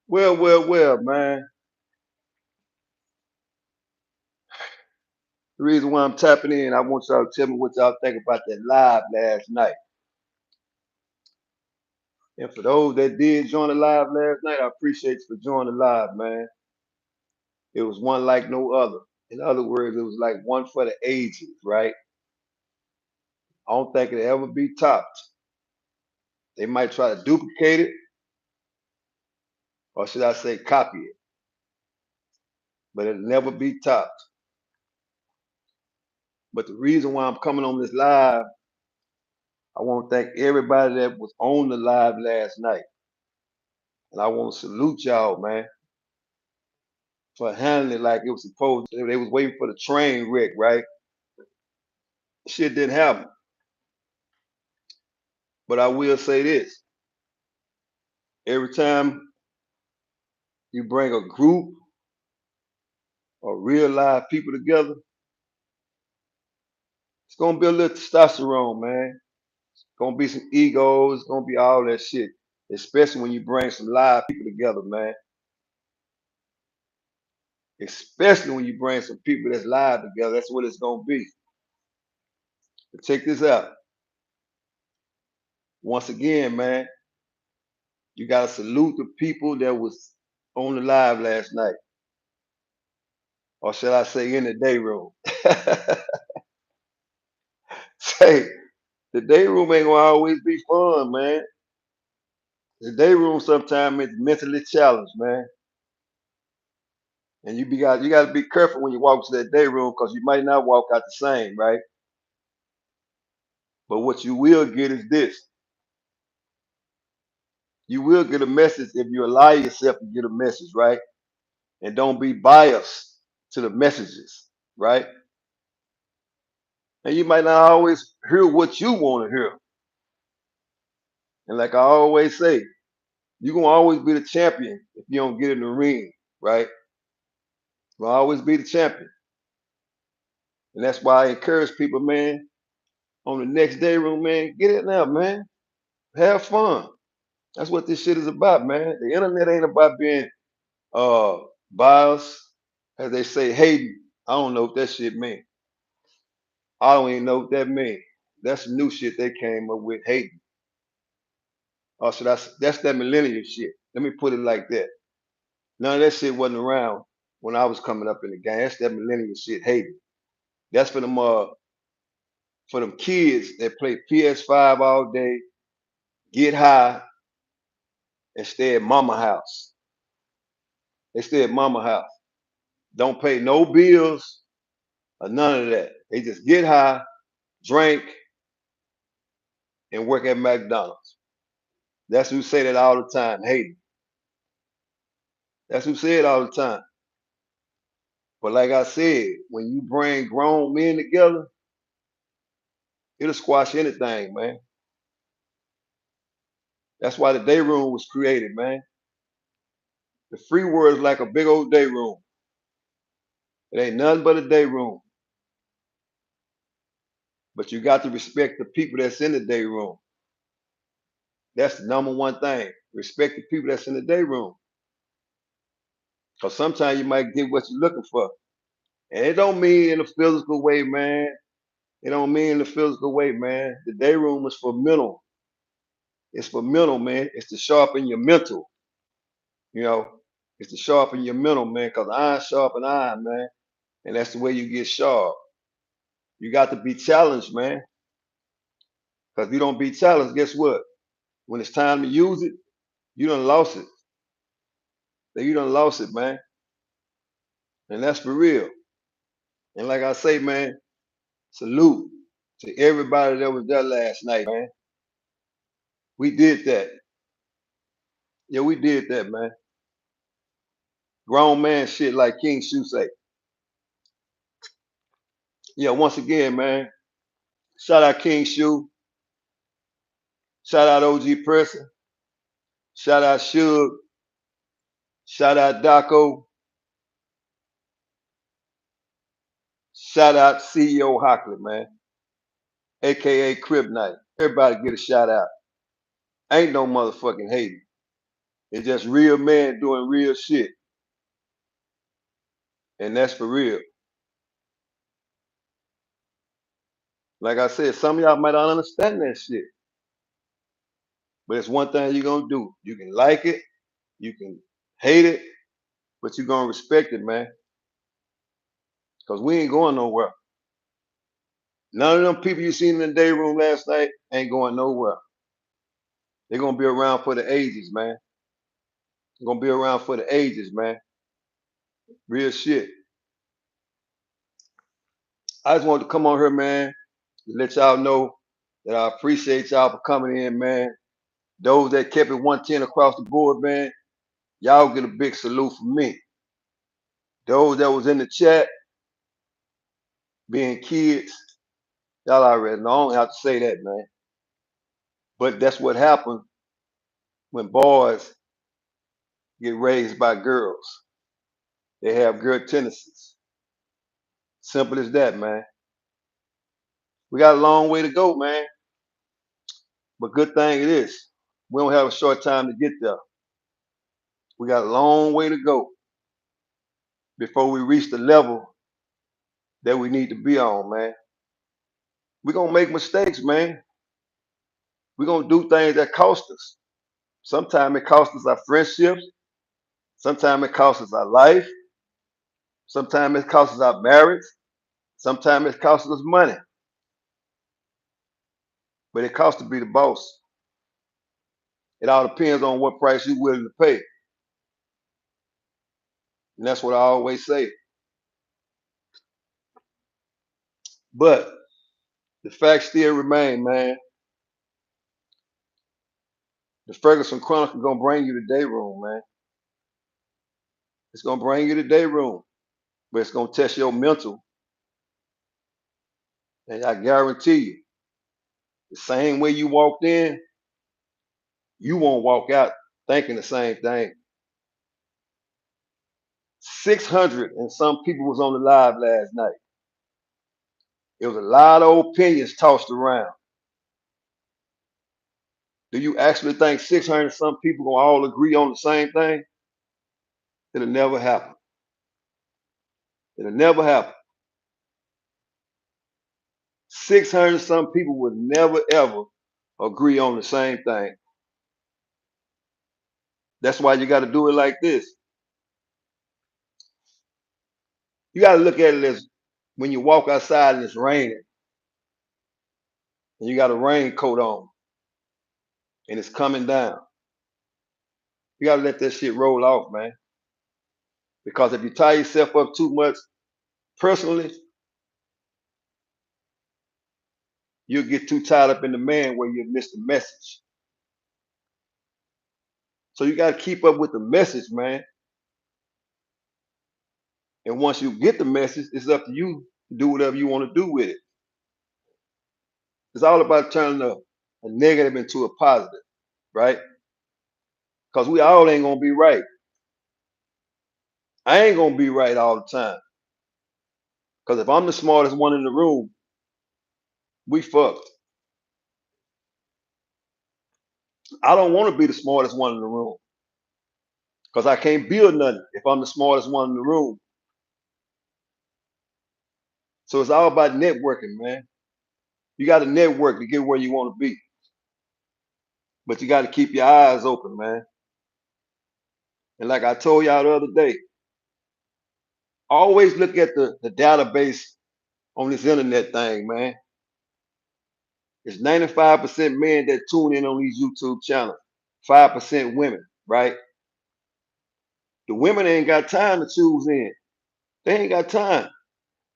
Well, man. The reason why I'm tapping in, I want y'all to tell me what y'all think about that live last night. And for those that did join the live last night, I appreciate you for joining the live, man. It was one like no other. In other words, it was like one for the ages, right? I don't think it'll ever be topped. They might try to duplicate it, or should I say copy it, but it'll never be topped. But the reason why I'm coming on this live, I want to thank everybody that was on the live last night. And I want to salute y'all, man, for handling it like it was supposed to. They was waiting for the train wreck, right? Shit didn't happen. But I will say this. Every time you bring a group of real live people together, it's gonna be a little testosterone, man. It's gonna be some egos, it's gonna be all that shit. Especially when you bring some live people together, man. Especially when you bring some people that's live together. That's what it's gonna be. But check this out. Once again, man, you gotta salute the people that was on the live last night. Or shall I say in the day room. Say the day room ain't gonna always be fun, man. The day room sometimes is mentally challenged, man. And you got to be careful when you walk to that day room because you might not walk out the same, right? But what you will get is this: you will get a message if you allow yourself to get a message, right? And don't be biased to the messages, right? And you might not always hear what you want to hear. And like I always say, you're gonna always be the champion if you don't get in the ring, right? You'll always be the champion. And that's why I encourage people, man, on the next day room, man, get it now, man. Have fun. That's what this shit is about, man. The internet ain't about being uh biased, as they say, hating. I don't know what that shit mean. I don't even know what that mean. That's some new shit they came up with, hating. Or should that's that millennial shit. Let me put it like that. None of that shit wasn't around when I was coming up in the game. That's that millennial shit, hating. That's for them kids that play PS5 all day, get high, and stay at mama house. They stay at mama house. Don't pay no bills or none of that. They just get high, drink, and work at McDonald's. That's who say that all the time, hating. That's who say it all the time. But like I said, when you bring grown men together, it'll squash anything, man. That's why the day room was created, man. The free world is like a big old day room. It ain't nothing but a day room. But you got to respect the people that's in the day room. That's the number one thing. Respect the people that's in the day room. Because sometimes you might get what you're looking for. And it don't mean in a physical way, man. It don't mean in a physical way, man. The day room is for mental. It's for mental, man. It's to sharpen your mental. You know, it's to sharpen your mental, man. Because iron sharpen iron, man. And that's the way you get sharp. You got to be challenged, man. Because if you don't be challenged, guess what? When it's time to use it, you done lost it. So you done lost it, man. And that's for real. And like I say, man, salute to everybody that was there last night, man. We did that. Yeah, we did that, man. Grown man shit like King Shu say. Yeah, once again, man. Shout out King Shu. Shout out OG Presser. Shout out Suge. Shout out Daco. Shout out CEO Hockley, man. AKA Crib Night. Everybody get a shout out. Ain't no motherfucking hating. It's just real men doing real shit. And that's for real. Like I said, some of y'all might not understand that shit. But it's one thing you're gonna do. You can like it, you can hate it, but you're gonna respect it, man. Cause we ain't going nowhere. None of them people you seen in the day room last night ain't going nowhere. They're gonna be around for the ages, man. They're gonna be around for the ages, man. Real shit. I just wanted to come on here, man, to let y'all know that I appreciate y'all for coming in, man. Those that kept it 110 across the board, man, y'all get a big salute from me. Those that was in the chat being kids, y'all already know. I don't have to say that, man. But that's what happens when boys get raised by girls. They have girl tendencies. Simple as that, man. We got a long way to go, man. But good thing it is. We don't have a short time to get there. We got a long way to go before we reach the level that we need to be on, man. We're gonna make mistakes, man. We're gonna do things that cost us. Sometimes it costs us our friendships, sometimes it costs us our life, sometimes it costs us our marriage, sometimes it costs us money. But it costs to be the boss. It all depends on what price you're willing to pay. And that's what I always say. But the fact still remain, man. The Ferguson Chronicle gonna bring you the day room, man. It's gonna bring you the day room, but it's gonna test your mental. And I guarantee you, the same way you walked in, you won't walk out thinking the same thing. 600 and some people was on the live last night. There was a lot of opinions tossed around. Do you actually think 600 and some people gonna all agree on the same thing? It'll never happen. It'll never happen. 600 and some people would never ever agree on the same thing. That's why you got to do it like this. You got to look at it as when you walk outside and it's raining and you got a raincoat on and it's coming down. You got to let that shit roll off, man. Because if you tie yourself up too much personally, you'll get too tied up in the man where you miss the message. So you got to keep up with the message, man. And once you get the message, it's up to you to do whatever you want to do with it. It's all about turning a negative into a positive, right? Because we all ain't gonna be right. I ain't gonna be right all the time. Because if I'm the smartest one in the room, we fucked. I don't want to be the smartest one in the room. Because I can't build nothing if I'm the smartest one in the room. So it's all about networking, man. You got to network to get where you want to be. But you got to keep your eyes open, man. And like I told y'all the other day, always look at the database on this internet thing, man. It's 95% men that tune in on these YouTube channels, 5% women, right? The women ain't got time to choose in. They ain't got time.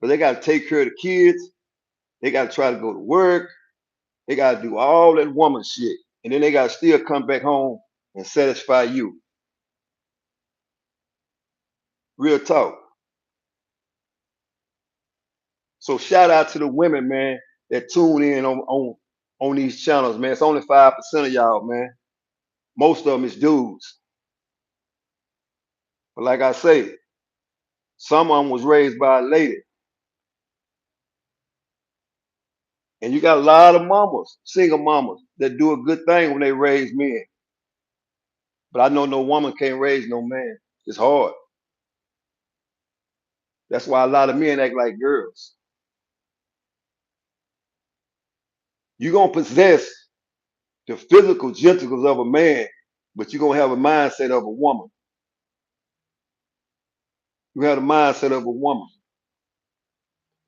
But they got to take care of the kids. They got to try to go to work. They got to do all that woman shit. And then they got to still come back home and satisfy you. Real talk. So shout out to the women, man, that tune in on these channels, man. It's only 5% of y'all, man. Most of them is dudes. But like I say, some of them was raised by a lady. And you got a lot of mamas, single mamas, that do a good thing when they raise men. But I know no woman can't raise no man. It's hard. That's why a lot of men act like girls. You're gonna possess the physical genitals of a man, but you're gonna have a mindset of a woman. You have the mindset of a woman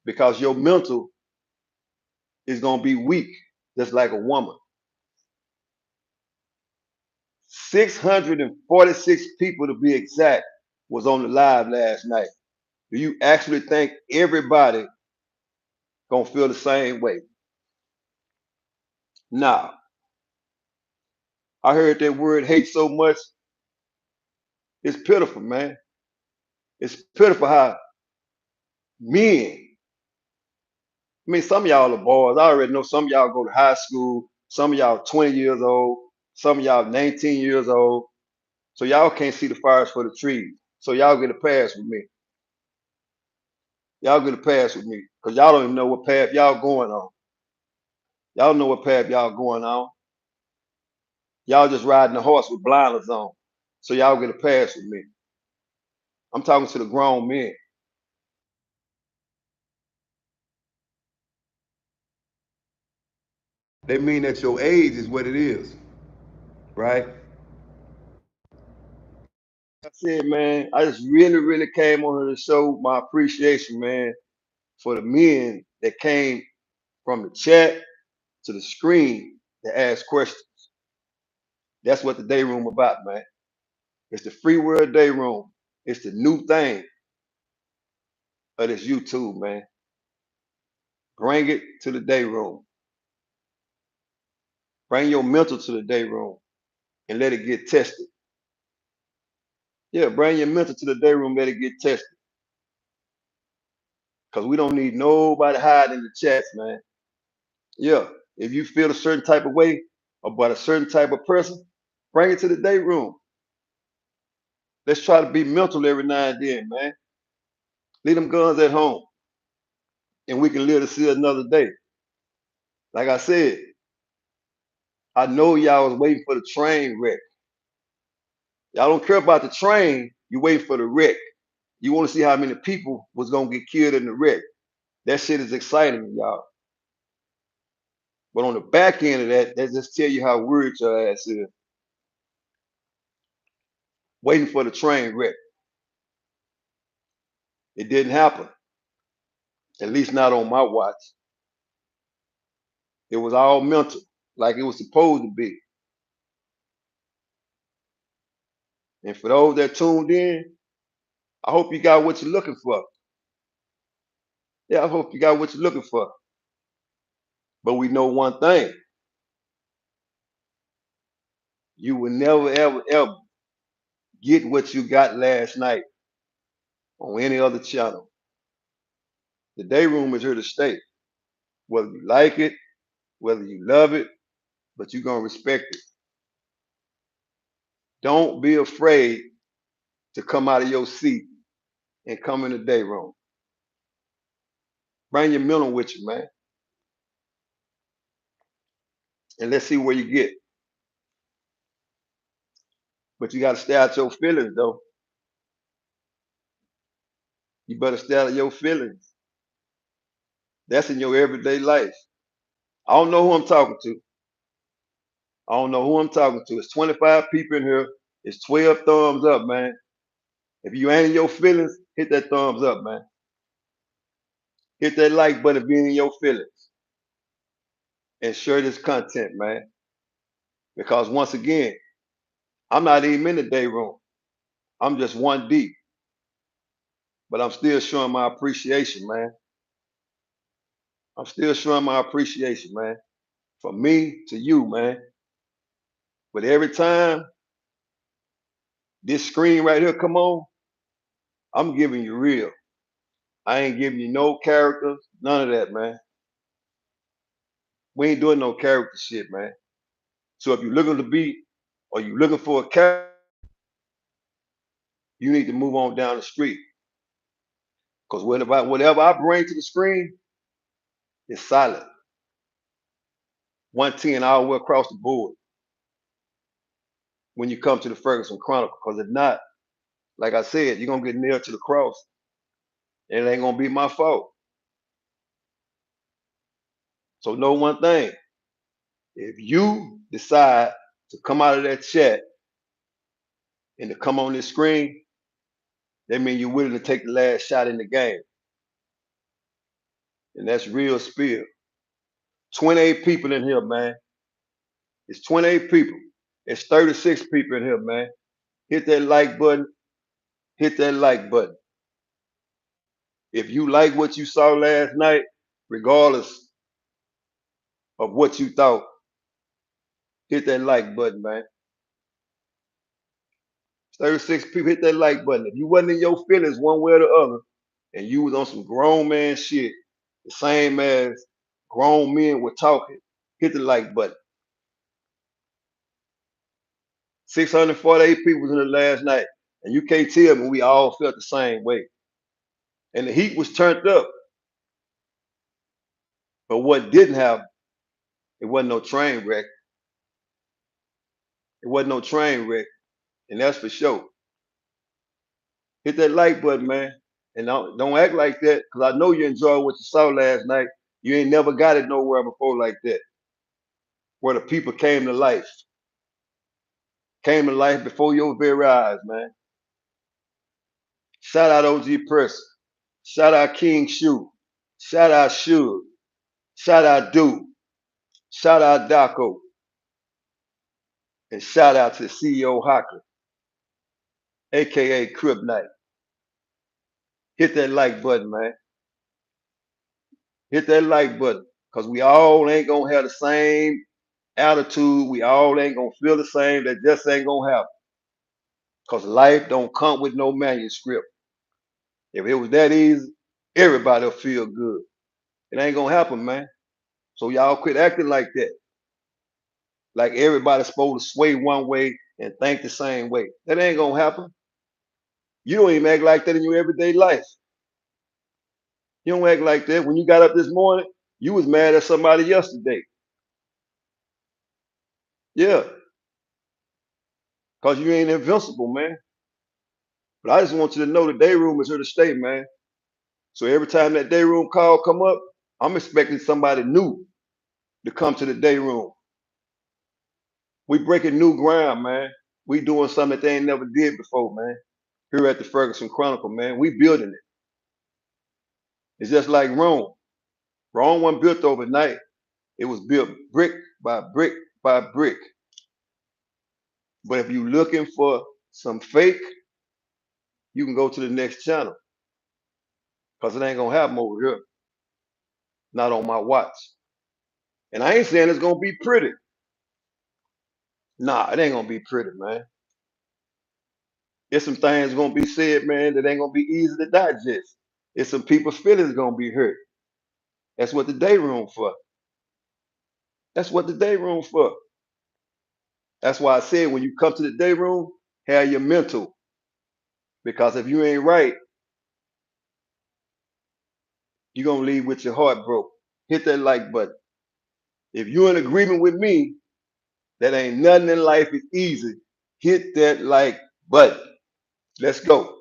because your mental is gonna be weak, just like a woman. 646 people to be exact was on the live last night. Do you actually think everybody gonna feel the same way? Nah. I heard that word hate so much. It's pitiful, man. It's pitiful how men. I mean, some of y'all are boys. I already know some of y'all go to high school. Some of y'all 20 years old. Some of y'all 19 years old. So y'all can't see the forest for the trees. So y'all get a pass with me. Y'all get a pass with me. Because y'all don't even know what path y'all going on. Y'all know what path y'all going on. Y'all just riding a horse with blinders on. So y'all get a pass with me. I'm talking to the grown men. They mean that your age is what it is, right? I said, man, I just really, really came on here to show my appreciation, man, for the men that came from the chat to the screen to ask questions. That's what the day room about, man. It's the free world day room. It's the new thing of this YouTube, man. Bring it to the day room. Bring your mental to the day room and let it get tested. Yeah, bring your mental to the day room, let it get tested. Because we don't need nobody hiding in the chats, man. Yeah, if you feel a certain type of way about a certain type of person, bring it to the day room. Let's try to be mental every now and then, man. Leave them guns at home, and we can live to see another day. Like I said, I know y'all was waiting for the train wreck. Y'all don't care about the train. You waiting for the wreck. You want to see how many people was gonna get killed in the wreck. That shit is exciting, y'all. But on the back end of that, that just tell you how weird your ass is. Waiting for the train wreck. It didn't happen. At least not on my watch. It was all mental, like it was supposed to be. And for those that tuned in, I hope you got what you're looking for. Yeah, I hope you got what you're looking for. But we know one thing. You will never, ever, ever get what you got last night on any other channel. The day room is here to stay. Whether you like it, whether you love it, but you're going to respect it. Don't be afraid to come out of your seat and come in the day room. Bring your mental with you, man. And let's see where you get. But you got to stay out your feelings, though. You better stay out of your feelings. That's in your everyday life. I don't know who I'm talking to. I don't know who I'm talking to. It's 25 people in here. It's 12 thumbs up, man. If you ain't in your feelings, hit that thumbs up, man. Hit that like button if you ain't in your feelings. And share this content, man. Because once again, I'm not even in the day room. I'm just one deep. But I'm still showing my appreciation, man. I'm still showing my appreciation, man. From me to you, man. But every time this screen right here come on, I'm giving you real. I ain't giving you no characters, none of that, man. We ain't doing no character shit, man. So if you're looking to be or you're looking for a character, you need to move on down the street. Because whatever I bring to the screen is solid. 110 all the way across the board. when you come to the Ferguson Chronicle. Because if not, like I said, you're gonna get nailed to the cross, and it ain't gonna be my fault. So know one thing: if you decide to come out of that chat and to come on this screen, that means you're willing to take the last shot in the game, and that's real spill. 28 people in here, man. It's 28 people. It's 36 people in here, man. Hit that like button. Hit that like button. If you like what you saw last night, regardless of what you thought, hit that like button, man. 36 people, hit that like button. If you wasn't in your feelings one way or the other, and you was on some grown man shit, the same as grown men were talking, hit the like button. 648 people was in the last night, and you can't tell me we all felt the same way. And the heat was turned up. But what didn't happen, it wasn't no train wreck. It wasn't no train wreck, and that's for sure. Hit that like button, man. And don't act like that, because I know you enjoyed what you saw last night. You ain't never got it nowhere before like that, where the people came to life before your very eyes, man. Shout out OG Press. Shout out King Shoe. Shout out Suge. Shout out Dude. Shout out Daco. And shout out to CEO Hocker, aka Crib Night. Hit that like button, man. Hit that like button. Cause we all ain't gonna have the same attitude. We all ain't gonna feel the same. That just ain't gonna happen. Cause life don't come with no manuscript. If it was that easy, everybody'll feel good. It ain't gonna happen, man. So y'all quit acting like that. Like everybody's supposed to sway one way and think the same way. That ain't gonna happen. You don't even act like that in your everyday life. You don't act like that. When you got up this morning, you was mad at somebody yesterday. Yeah, because you ain't invincible, man. But I just want you to know the day room is here to stay, man. So every time that day room call come up, I'm expecting somebody new to come to the day room. We breaking new ground, man. We doing something that they ain't never did before, man. Here at the Ferguson Chronicle, man. We building it. It's just like Rome. Rome wasn't built overnight. It was built brick by brick by brick. But if you're looking for some fake, you can go to the next channel. Because it ain't gonna happen over here. Not on my watch. And I ain't saying it's gonna be pretty. Nah, it ain't gonna be pretty, man. There's some things gonna be said, man, that ain't gonna be easy to digest. There's some people's feelings gonna be hurt. That's what the day room for. That's what the day room for. That's why I said when you come to the day room, have your mental. Because if you ain't right, you're gonna leave with your heart broke. Hit that like button. If you're in agreement with me, that ain't nothing in life is easy. Hit that like button. Let's go.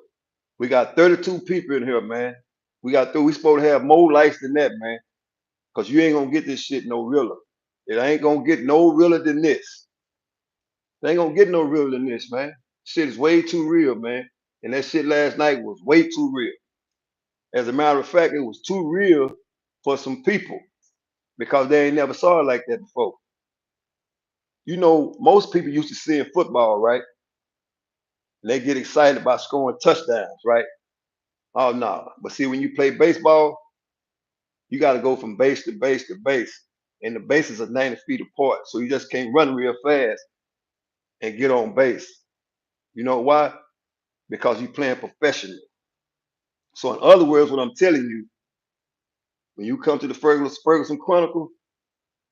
We got 32 people in here, man. We supposed to have more likes than that, man. Cause you ain't gonna get this shit no realer. It ain't gonna get no realer than this. It ain't gonna get no realer than this, man. Shit is way too real, man. And that shit last night was way too real. As a matter of fact, it was too real for some people because they ain't never saw it like that before. You know, most people used to seeing football, right? And they get excited about scoring touchdowns, right? Oh no. But see, when you play baseball, you got to go from base to base to base. And the bases are 90 feet apart. So you just can't run real fast and get on base. You know why? Because you're playing professionally. So in other words, what I'm telling you, when you come to the Ferguson Chronicle,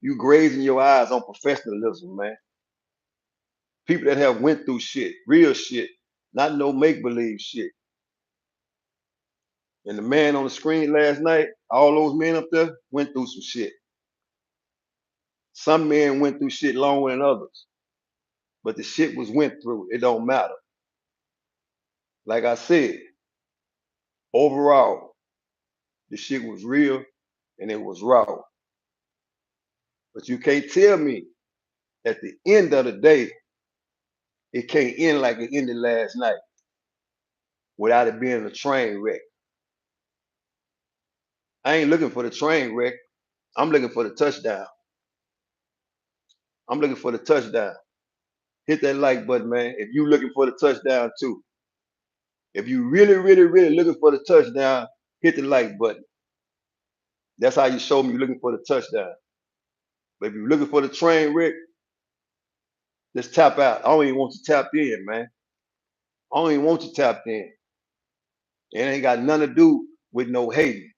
you grazing your eyes on professionalism, man. People that have went through shit, real shit, not no make-believe shit. And the man on the screen last night, all those men up there went through some shit. Some men went through shit longer than others. but the shit was went through. It don't matter. Like I said, overall, the shit was real and it was raw. But you can't tell me at the end of the day, it can't end like it ended last night without it being a train wreck. I ain't looking for the train wreck. I'm looking for the touchdown. I'm looking for the touchdown. Hit that like button, man. If you looking for the touchdown too. If you really, really, really looking for the touchdown, hit the like button. That's how you show me you're looking for the touchdown. But if you're looking for the train wreck, just tap out. I don't even want you tapped in, man. I don't even want you tapped in. It ain't got nothing to do with no hating.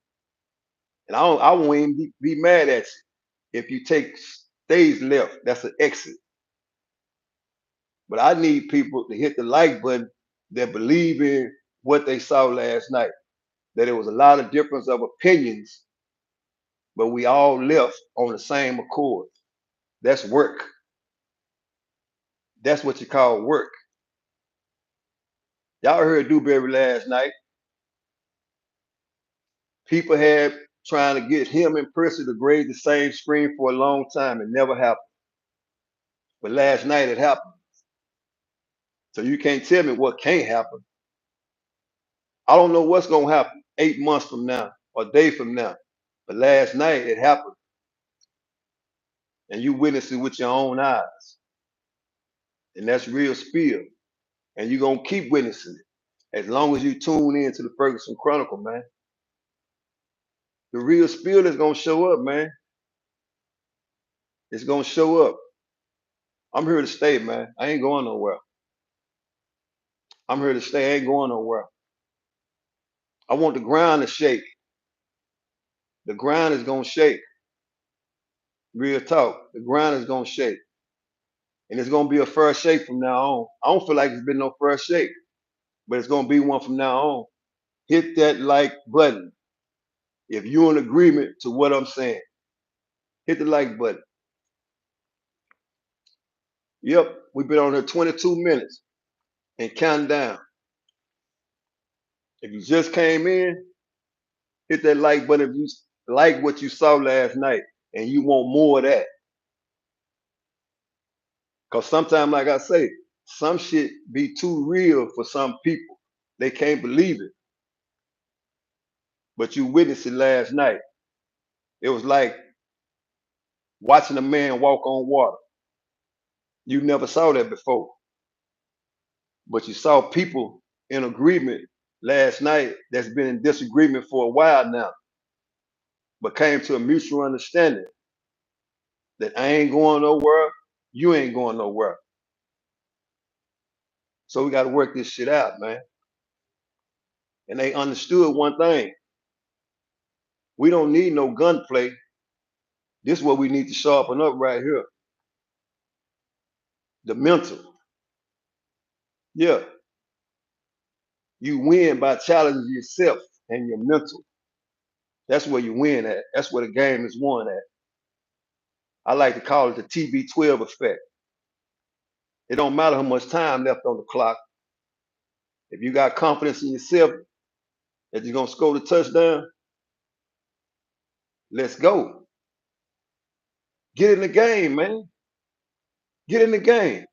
And I won't even be mad at you if you take stage left. That's an exit. But I need people to hit the like button that believe in what they saw last night. That there was a lot of difference of opinions, but we all left on the same accord. That's work. That's what you call work. Y'all heard Dewberry last night. People had trying to get him and Percy to grade the same screen for a long time. It never happened. But last night it happened. So you can't tell me what can't happen. I don't know what's going to happen 8 months from now or a day from now. But last night it happened. And you witnessed it with your own eyes. And that's real spill. And you're going to keep witnessing it as long as you tune in to the Ferguson Chronicle, man. The real spill is going to show up, man. It's going to show up. I'm here to stay, man. I ain't going nowhere. I'm here to stay. I ain't going nowhere. I want the ground to shake. The ground is going to shake. Real talk. The ground is going to shake. And it's going to be a first shake from now on. I don't feel like it's been no first shake, but it's going to be one from now on. Hit that like button if you're in agreement to what I'm saying. Hit the like button. Yep, we've been on here 22 minutes and counting down. If you just came in, hit that like button if you like what you saw last night and you want more of that. Because sometimes, like I say, some shit be too real for some people. They can't believe it. But you witnessed it last night. It was like watching a man walk on water. You never saw that before. But you saw people in agreement last night that's been in disagreement for a while now, but came to a mutual understanding that I ain't going nowhere, you ain't going nowhere. So we got to work this shit out, man. And they understood one thing. We don't need no gunplay. This is what we need to sharpen up right here. The mental. Yeah. You win by challenging yourself and your mental. That's where you win at. That's where the game is won at. I like to call it the TB12 effect. It don't matter how much time left on the clock. If you got confidence in yourself that you're going to score the touchdown, let's go. Get in the game, man. Get in the game.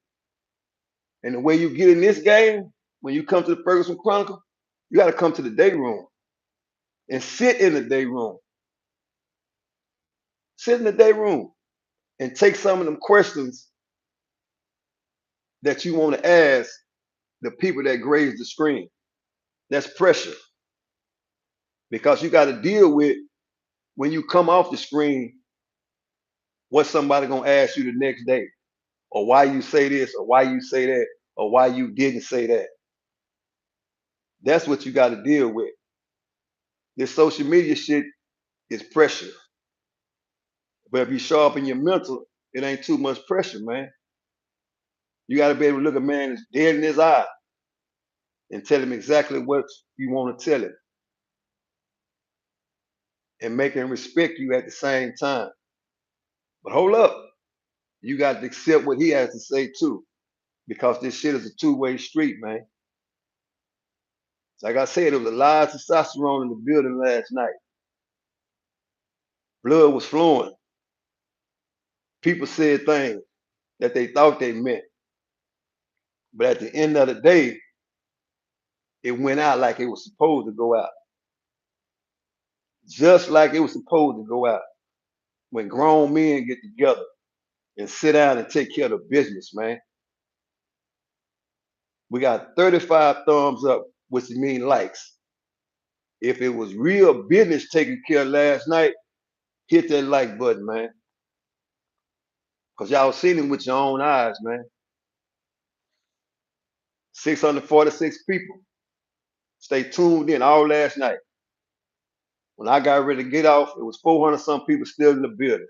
And the way you get in this game, when you come to the Ferguson Chronicle, you got to come to the day room and sit in the day room. Sit in the day room and take some of them questions that you want to ask the people that graze the screen. That's pressure because you got to deal with when you come off the screen, what somebody going to ask you the next day, or why you say this, or why you say that, or why you didn't say that. That's what you got to deal with. This social media shit is pressure. But if you sharpen your mental, it ain't too much pressure, man. You got to be able to look a man dead in his eye and tell him exactly what you want to tell him and make him respect you at the same time. But hold up. You got to accept what he has to say too. because this shit is a two-way street, man. Like I said, there was a lot of testosterone in the building last night. Blood was flowing. People said things that they thought they meant. But at the end of the day, it went out like it was supposed to go out. Just like it was supposed to go out. When grown men get together and sit down and take care of the business, man. We got 35 thumbs up, which means likes. If it was real business taken care of last night, hit that like button, man. Because y'all seen it with your own eyes, man. 646 people. Stay tuned in all last night. When I got ready to get off, it was 400 some people still in the building.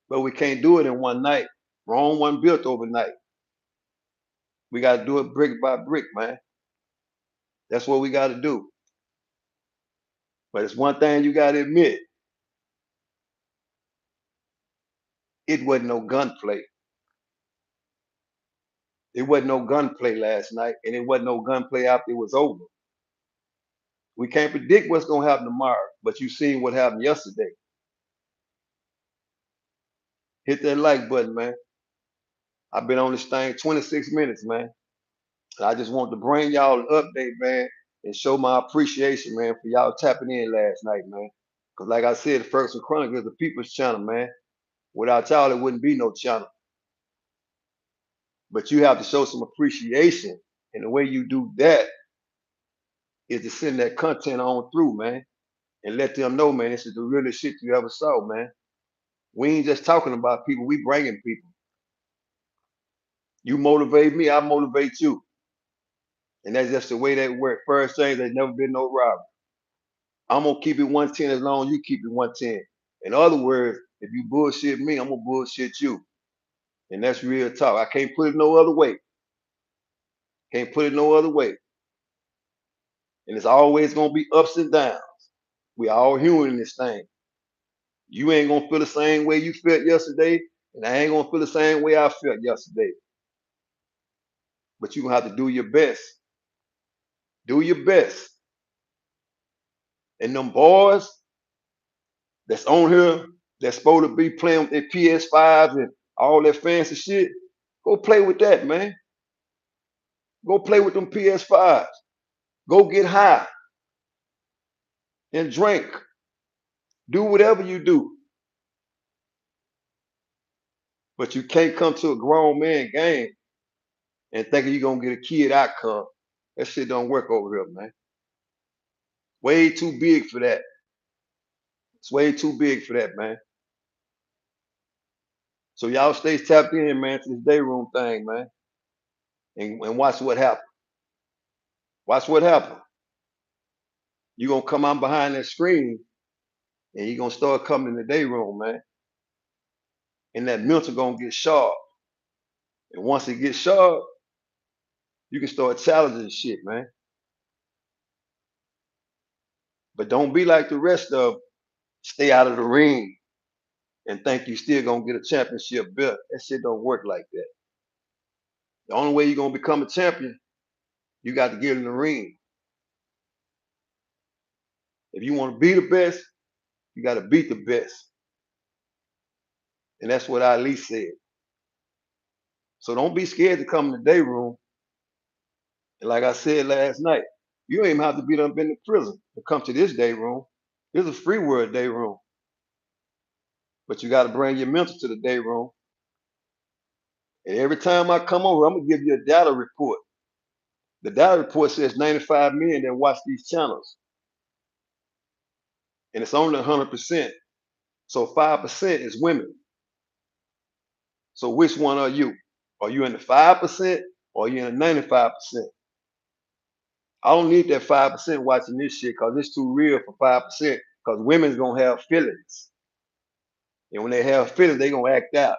But we can't do it in one night. Rome wasn't built overnight. We got to do it brick by brick, man. That's what we got to do. But it's one thing you got to admit. It wasn't no gunplay. It wasn't no gunplay last night, and it wasn't no gunplay after it was over. We can't predict what's going to happen tomorrow, but you seen what happened yesterday. Hit that like button, man. I've been on this thing 26 minutes, man. And I just want to bring y'all an update, man, and show my appreciation, man, for y'all tapping in last night, man. Because like I said, the Ferguson Chronicles is the people's channel, man. Without y'all, it wouldn't be no channel. But you have to show some appreciation. And the way you do that is to send that content on through, man. And let them know, man, this is the realest shit you ever saw, man. We ain't just talking about people, we bringing people. You motivate me, I motivate you. And that's just the way that works. First thing, there's never been no robbery. I'm gonna keep it 110 as long as you keep it 110. In other words, if you bullshit me, I'm gonna bullshit you. And that's real talk. I can't put it no other way. Can't put it no other way. And it's always gonna be ups and downs. We all human in this thing. You ain't gonna feel the same way you felt yesterday, and I ain't gonna feel the same way I felt yesterday. But you gonna have to do your best. Do your best. And them boys that's on here that's supposed to be playing with their PS5s and all that fancy shit, go play with that, man. Go play with them PS5s. Go get high and drink. Do whatever you do. But you can't come to a grown man game and thinking you're gonna get a kid outcome. That shit don't work over here, man. Way too big for that. It's way too big for that, man. So y'all stay tapped in, man, to this day room thing, man. And watch what happens. Watch what happens. You're gonna come out behind that screen and you're gonna start coming in the day room, man. And that mental gonna get sharp. And once it gets sharp, you can start challenging shit, man. But don't be like the rest of them. Stay out of the ring and think you still gonna get a championship belt. That shit don't work like that. The only way you're gonna become a champion, you got to get in the ring. If you want to be the best, you got to beat the best. And that's what Ali said. So don't be scared to come in the day room. And like I said last night, you ain't even have to be done been to prison to come to this day room. This is a free word day room. But you got to bring your mental to the day room. And every time I come over, I'm gonna give you a data report. The data report says 95 million that watch these channels. And it's only 100%. So 5% is women. So which one are you? Are you in the 5% or are you in the 95%? I don't need that 5% watching this shit because it's too real for 5%. Because women's gonna have feelings. And when they have feelings, they gonna act out.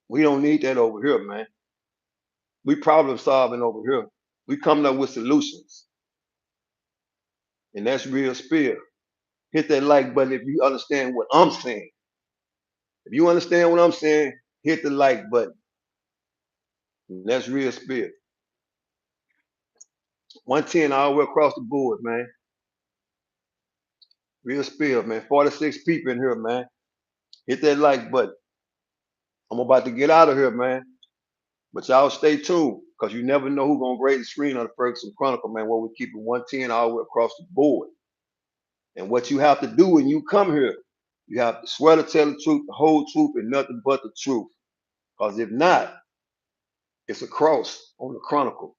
We don't need that over here, man. We problem solving over here. We coming up with solutions. And that's real spill. Hit that like button if you understand what I'm saying. If you understand what I'm saying, hit the like button. And that's real spirit. 110 all the way across the board, man. Real spirit, man. 46 people in here, man. Hit that like button. I'm about to get out of here, man. But y'all stay tuned, because you never know who's gonna grade the screen on the Ferguson Chronicle, man, where we keep it 110 all the way across the board. And what you have to do when you come here, you have to swear to tell the truth, the whole truth, and nothing but the truth. Because if not, it's a cross on the Chronicle.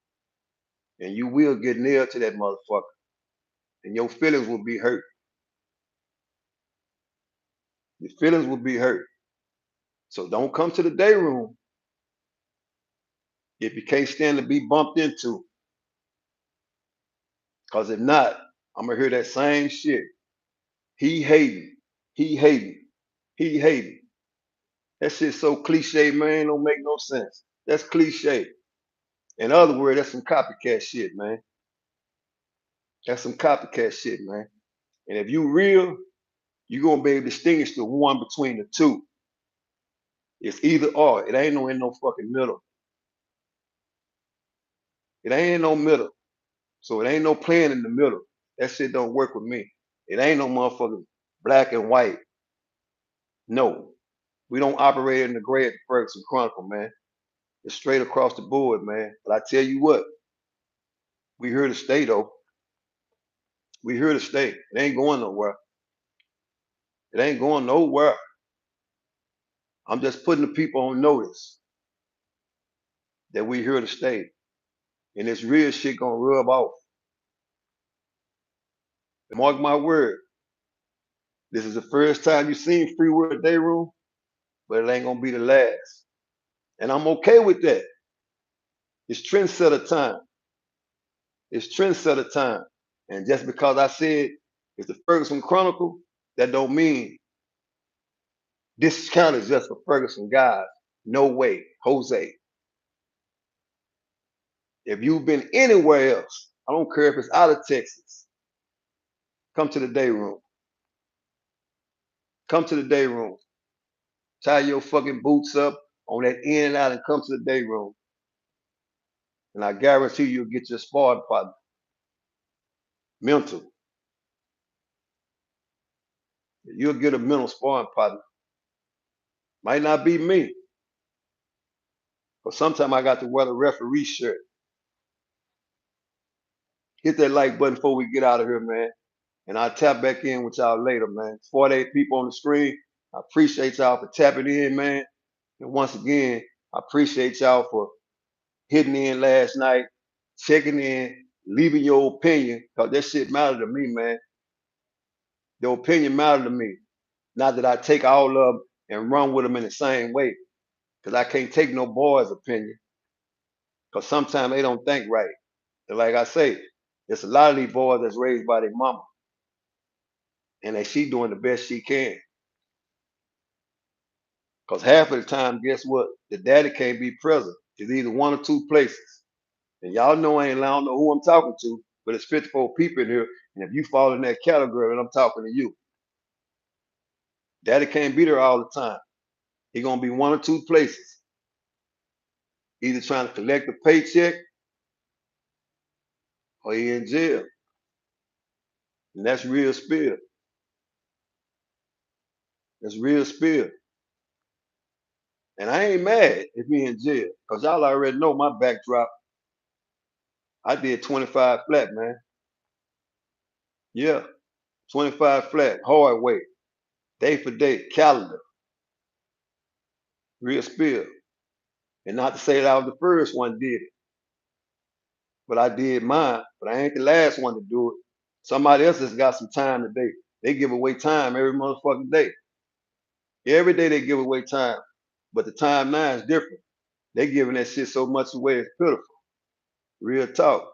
And you will get nailed to that motherfucker. And your feelings will be hurt. Your feelings will be hurt. So don't come to the day room if you can't stand to be bumped into. Because if not, I'm going to hear that same shit. He hating. He hating. He hating. That shit's so cliche, man. Don't make no sense. That's cliche. In other words, that's some copycat shit, man. That's some copycat shit, man. And if you real, you're going to be able to distinguish the one between the two. It's either or. It ain't no in no fucking middle. It ain't in no middle. So it ain't no playing in the middle. That shit don't work with me. It ain't no motherfucking black and white. No. We don't operate in the gray at the Ferguson Chronicle, man. It's straight across the board, man. But I tell you what, we here to stay, though. We here to stay. It ain't going nowhere. It ain't going nowhere. I'm just putting the people on notice that we here to stay. And this real shit gonna rub off. Mark my word. This is the first time you seen Free World Day Room, but it ain't gonna be the last. And I'm okay with that. It's trendsetter time. It's trendsetter time. And just because I said it's the Ferguson Chronicle, that don't mean this channel is just for Ferguson guys. No way, Jose. If you've been anywhere else, I don't care if it's out of Texas, come to the day room. Come to the day room. Tie your fucking boots up on that in and out and come to the day room. And I guarantee you'll get your sparring partner. Mental. You'll get a mental sparring partner. Might not be me. But sometimes I got to wear the referee shirt. Hit that like button before we get out of here, man. And I'll tap back in with y'all later, man. 48 people on the screen. I appreciate y'all for tapping in, man. And once again, I appreciate y'all for hitting in last night, checking in, leaving your opinion, because that shit matter to me, man. Your opinion matter to me. Not that I take all of them and run with them in the same way, because I can't take no boy's opinion, because sometimes they don't think right. And like I say, there's a lot of these boys that's raised by their mama, and that she doing the best she can. Because half of the time, guess what? The daddy can't be present. It's either one or two places. And y'all know I don't know who I'm talking to, but it's 54 people in here. And if you fall in that category, then I'm talking to you. Daddy can't be there all the time. He gonna be one or two places. Either trying to collect a paycheck or he in jail. And that's real spirit. That's real spirit. And I ain't mad if he in jail. Because y'all already know my backdrop. I did 25 flat, man. Yeah. 25 flat, hard way. Day for day, calendar. Real spirit. And not to say that I was the first one did it. But I did mine. But I ain't the last one to do it. Somebody else has got some time today. They give away time every motherfucking day. Every day they give away time. But the time now is different. They giving that shit so much away, it's pitiful. Real talk.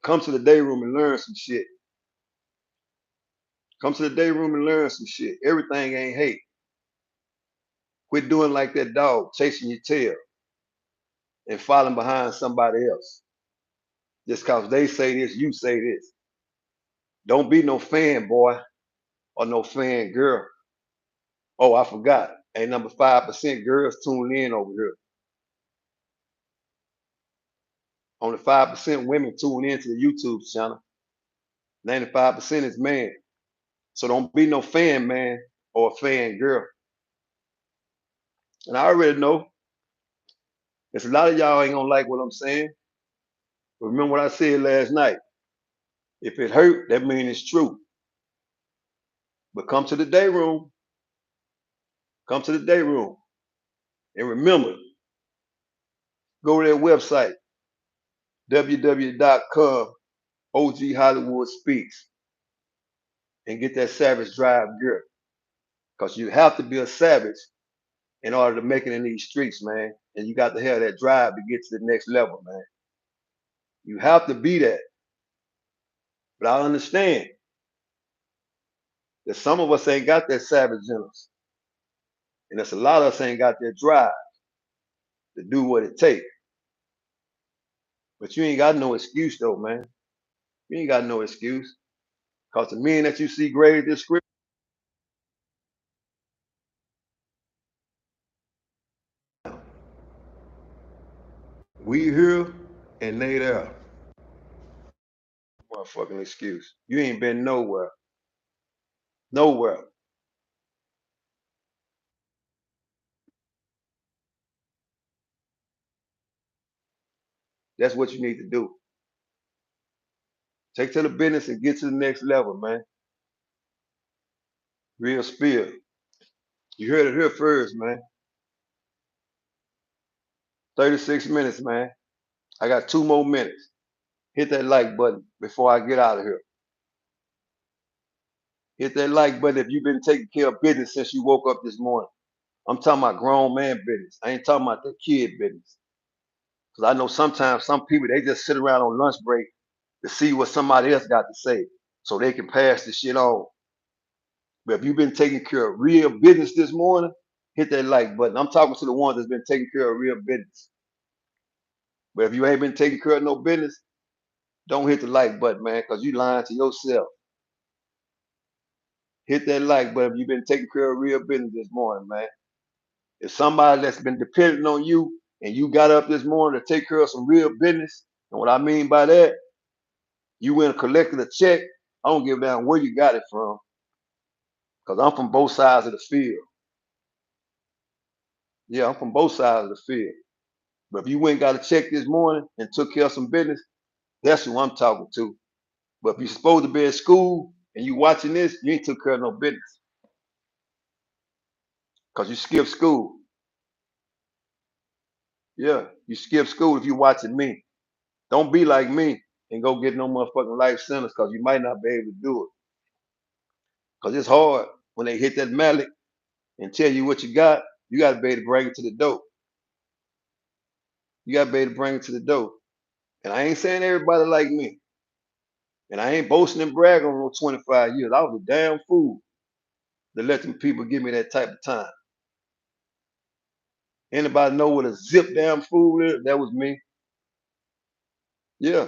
Come to the day room and learn some shit. Come to the day room and learn some shit. Everything ain't hate. Quit doing like that dog, chasing your tail and following behind somebody else. Just cause they say this, you say this. Don't be no fan boy or no fan girl. Oh, I forgot. Ain't number 5% girls tuning in over here. Only 5% women tune into the YouTube channel. 95% is men. So don't be no fan man or a fan girl. And I already know there's a lot of y'all ain't gonna like what I'm saying. But remember what I said last night. If it hurt, that means it's true. But come to the day room. Come to the day room. And remember, go to their website, www.com, OG Hollywood Speaks, and get that Savage Drive gear. Because you have to be a savage in order to make it in these streets, man. And you got to have that drive to get to the next level, man. You have to be that. But I understand that some of us ain't got that savage in us. And there's a lot of us ain't got that drive to do what it takes. But you ain't got no excuse though, man. You ain't got no excuse. Because the men that you see graded this script, we here and they there. Motherfucking excuse. You ain't been nowhere. Nowhere. That's what you need to do. Take to the business and get to the next level, man. Real spill. You heard it here first, man. 36 minutes, man. I got 2 more minutes. Hit that like button before I get out of here. Hit that like button if you've been taking care of business since you woke up this morning. I'm talking about grown man business. I ain't talking about the kid business. Because I know sometimes some people, they just sit around on lunch break to see what somebody else got to say so they can pass the shit on. But if you've been taking care of real business this morning, hit that like button. I'm talking to the ones that's been taking care of real business. But if you ain't been taking care of no business, don't hit the like button, man, because you lying to yourself. Hit that like button if you've been taking care of real business this morning, man. If somebody that's been depending on you and you got up this morning to take care of some real business, and what I mean by that, you went and collected a check, I don't give a damn where you got it from, because I'm from both sides of the field. Yeah, I'm from both sides of the field. But if you went and got a check this morning and took care of some business, that's who I'm talking to. But if you're supposed to be at school and you watching this, you ain't took care of no business because you skipped school. Yeah, you skip school if you watching me. Don't be like me and go get no motherfucking life sentence because you might not be able to do it. Because it's hard when they hit that mallet and tell you what you got to be able to bring it to the door. You got to be able to bring it to the door. And I ain't saying everybody like me. And I ain't boasting and bragging on no 25 years. I was a damn fool to let them people give me that type of time. Anybody know what a zip damn fool is? That was me. Yeah.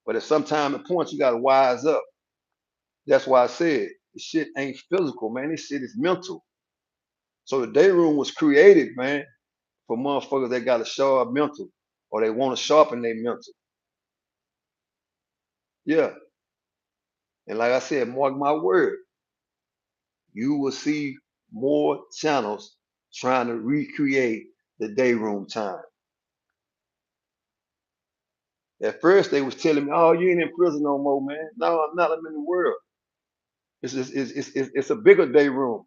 But at some time and point, you got to wise up. That's why I said this shit ain't physical, man. This shit is mental. So the day room was created, man, for motherfuckers that got a sharp mental or they want to sharpen their mental. Yeah. And like I said, mark my word, you will see more channels trying to recreate the day room time. At first, they was telling me, "Oh, you ain't in prison no more, man." No, I'm not. I'm in the world. It's a bigger day room.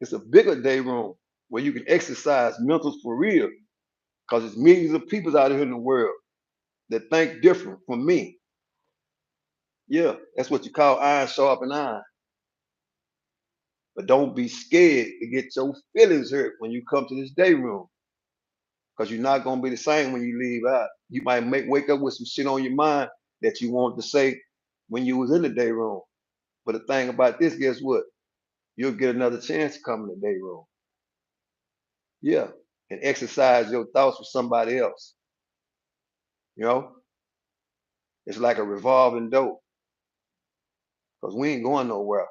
It's a bigger day room where you can exercise mentals for real. Because there's millions of people out here in the world that think different from me. Yeah, that's what you call iron sharpen iron. But don't be scared to get your feelings hurt when you come to this day room. Because you're not gonna be the same when you leave out. You might wake up with some shit on your mind that you wanted to say when you was in the day room. But the thing about this, guess what? You'll get another chance to come in the day room. Yeah. And exercise your thoughts with somebody else. You know? It's like a revolving door. Because we ain't going nowhere.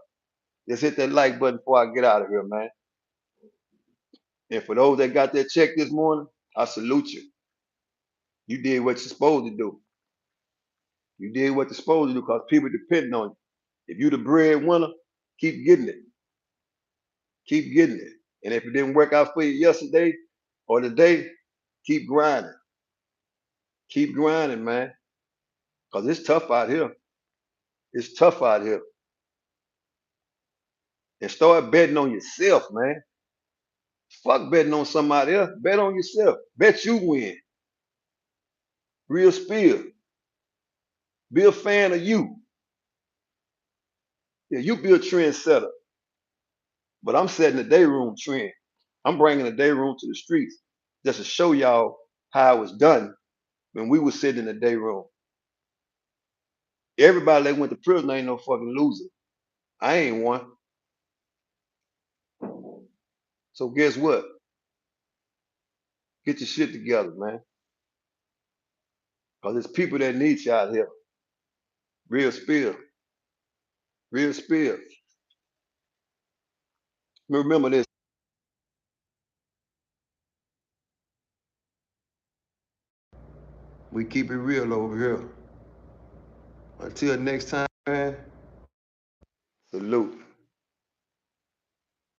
Just hit that like button before I get out of here, man. And for those that got that check this morning, I salute you. You did what you're supposed to do. You did what you're supposed to do because people depending on you. If you the breadwinner, keep getting it. Keep getting it. And if it didn't work out for you yesterday or today, keep grinding. Keep grinding, man. Because it's tough out here. It's tough out here. And start betting on yourself, man. Fuck betting on somebody else. Bet on yourself. Bet you win. Real spill. Be a fan of you. Yeah, you be a trendsetter. But I'm setting the day room trend. I'm bringing the day room to the streets just to show y'all how it was done when we was sitting in the day room. Everybody that went to prison ain't no fucking loser. I ain't one. So guess what? Get your shit together, man. Because there's people that need you out here. Real spill. Real spill. Remember this. We keep it real over here. Until next time, man. Salute.